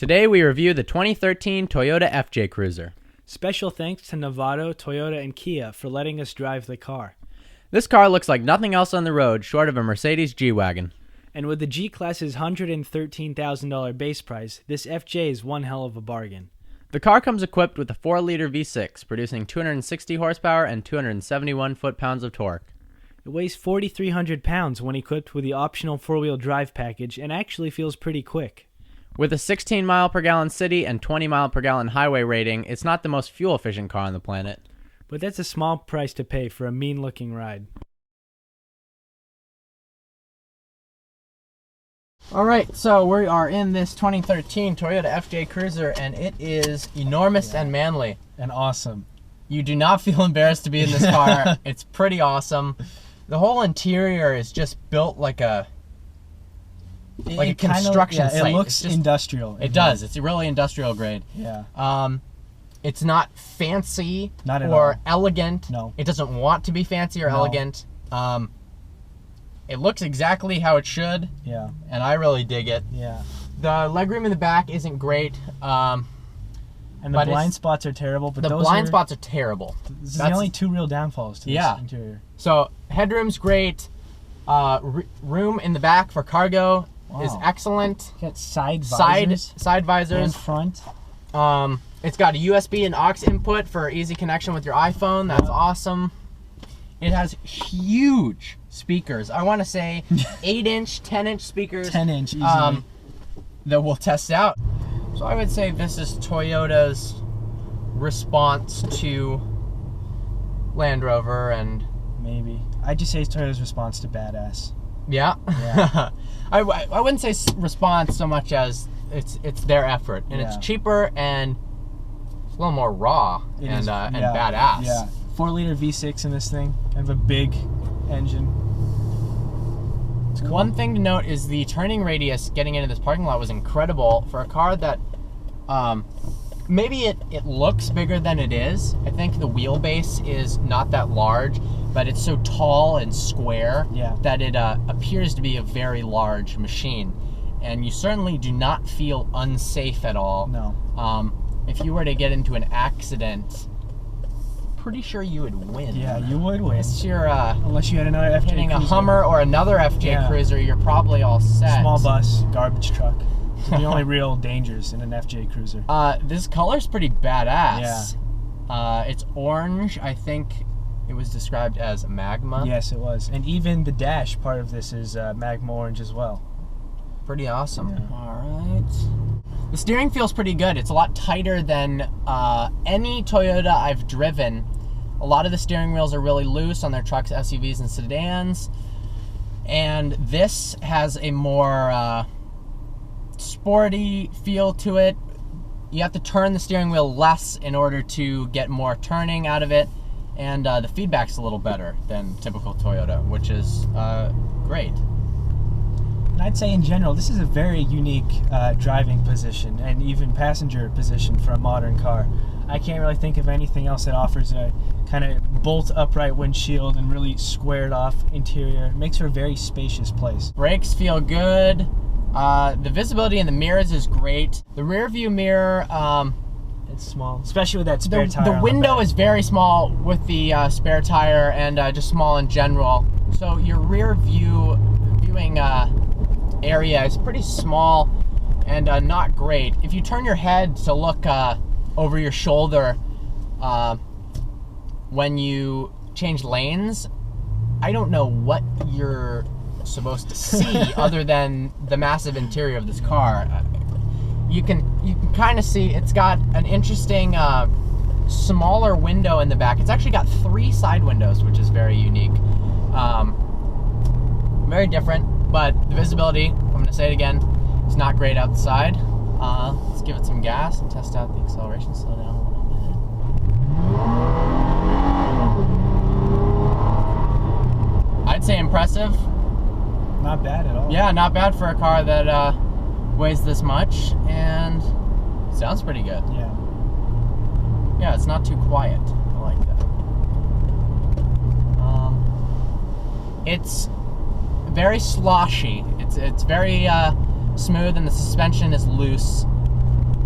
Today we review the 2013 Toyota FJ Cruiser. Special thanks to Novato Toyota and Kia for letting us drive the car. This car looks like nothing else on the road short of a Mercedes G-Wagon. And with the G-Class's $113,000 base price, this FJ is one hell of a bargain. The car comes equipped with a 4-liter V6, producing 260 horsepower and 271 foot-pounds of torque. It weighs 4,300 pounds when equipped with the optional 4-wheel drive package and actually feels pretty quick. With a 16 mile per gallon city and 20 mile per gallon highway rating, it's not the most fuel-efficient car on the planet. But that's a small price to pay for a mean-looking ride. Alright, so we are in this 2013 Toyota FJ Cruiser, and it is enormous and manly. And awesome. You do not feel embarrassed to be in this car. It's pretty awesome. The whole interior is just built like a construction site. It looks industrial. It does. It's really industrial grade. Yeah. It's not fancy Not at or all. elegant. No. It doesn't want to be fancy or elegant. It looks exactly how it should. Yeah. And I really dig it. Yeah. The legroom in the back isn't great. And the blind spots are terrible. But the blind spots are terrible. This is the only two real downfalls to this interior. So headroom's great. Room in the back for cargo is excellent. Got side visors. Side visors. And front. It's got a USB and aux input for easy connection with your iPhone. That's awesome. It has huge speakers. I want to say 8-inch, 10-inch speakers. 10-inch easily. That we'll test out. So I would say this is Toyota's response to Land Rover and... Maybe. I'd just say it's Toyota's response to badass. Yeah? Yeah. I wouldn't say response so much as it's their effort. And it's cheaper and it's a little more raw and badass. Yeah. 4-liter V6 in this thing. Kind of a big engine. Cool. One thing to note is the turning radius getting into this parking lot was incredible for a car that maybe it looks bigger than it is. I think the wheelbase is not that large, but it's so tall and square that it appears to be a very large machine. And you certainly do not feel unsafe at all. No. If you were to get into an accident, pretty sure you would win. Yeah, you would win. Unless you're unless you had another FJ hitting Cruiser. a Hummer or another FJ Cruiser, you're probably all set. Small bus, garbage truck. The only real dangers in an FJ Cruiser. This color's pretty badass. Yeah. It's orange. I think it was described as magma. Yes, it was. And even the dash part of this is magma orange as well. Pretty awesome. Yeah. All right. The steering feels pretty good. It's a lot tighter than any Toyota I've driven. A lot of the steering wheels are really loose on their trucks, SUVs, and sedans. And this has a more sporty feel to it. You have to turn the steering wheel less in order to get more turning out of it. And the feedback's a little better than typical Toyota, which is great. And I'd say in general, this is a very unique driving position and even passenger position for a modern car. I can't really think of anything else that offers a kind of bolt upright windshield and really squared off interior. It makes for a very spacious place. Brakes feel good. The visibility in the mirrors is great. The rear view mirror, it's small, especially with that spare tire. The window is very small with the spare tire and just small in general. So your rear viewing area is pretty small and not great. If you turn your head to look over your shoulder when you change lanes, I don't know what you're supposed to see other than the massive interior of this car. You can kind of see it's got an interesting smaller window in the back. It's actually got 3 side windows, which is very unique. Very different. But the visibility, I'm going to say it again, is not great outside. Let's give it some gas and test out the acceleration. Slow down a little bit. I'd say impressive. Not bad at all. Yeah, not bad for a car that weighs this much and sounds pretty good. Yeah. Yeah, it's not too quiet. I like that. It's very sloshy. It's very smooth, and the suspension is loose.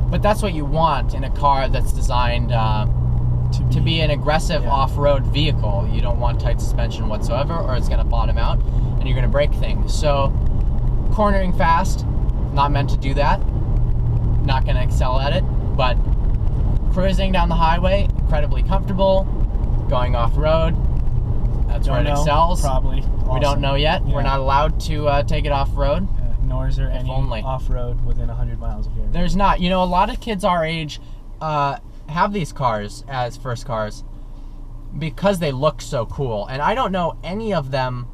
But that's what you want in a car that's designed to be an aggressive off-road vehicle. You don't want tight suspension whatsoever, or it's going to bottom out and you're going to break things. So cornering fast, not meant to do that. Not going to excel at it, but cruising down the highway, incredibly comfortable. Going off-road, that's where it excels. Probably. We don't know yet. Yeah. We're not allowed to take it off-road. Nor is there any off-road within 100 miles of here. There's not. You know, a lot of kids our age have these cars as first cars because they look so cool. And I don't know any of them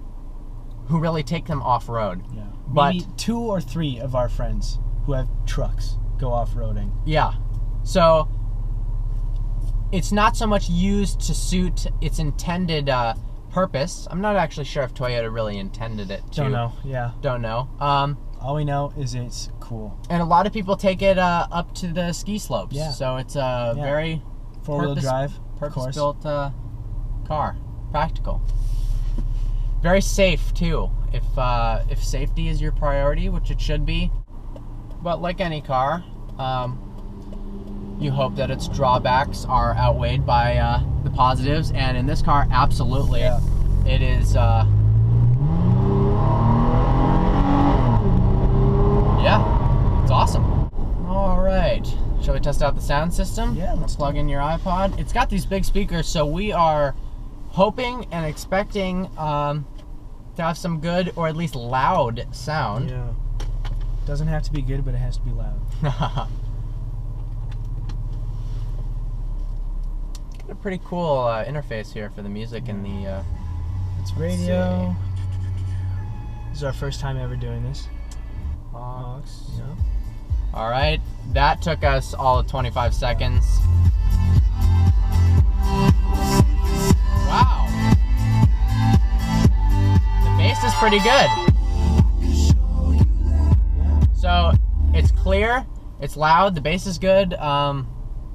who really take them off-road. Yeah. But maybe 2 or 3 of our friends who have trucks go off-roading. Yeah. So it's not so much used to suit its intended purpose. I'm not actually sure if Toyota really intended it to. Don't know. Yeah. Don't know. All we know is it's cool. And a lot of people take it up to the ski slopes. Yeah. So it's a very four-wheel drive, purpose-built car. Practical. Very safe too. If safety is your priority, which it should be, but like any car, you hope that its drawbacks are outweighed by the positives. And in this car, absolutely, it is. Yeah, it's awesome. All right, shall we test out the sound system? Yeah, let's plug in your iPod. It's got these big speakers, so we are hoping and expecting to have some good, or at least loud sound. Yeah, doesn't have to be good, but it has to be loud. Got a pretty cool interface here for the music and the. It's radio. This is our first time ever doing this. Yeah. All right, that took us all of 25 seconds. Wow, the bass is pretty good. So it's clear, it's loud, the bass is good.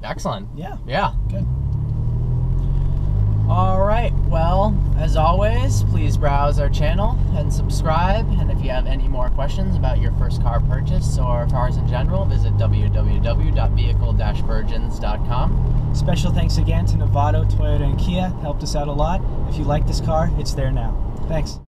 Excellent. Yeah. Good. All right, well, as always, please browse our channel and subscribe. And if you have any more questions about your first car purchase or cars in general, visit www.vehicle-virgins.com. Special thanks again to Novato Toyota and Kia. Helped us out a lot. If you like this car, it's there now. Thanks.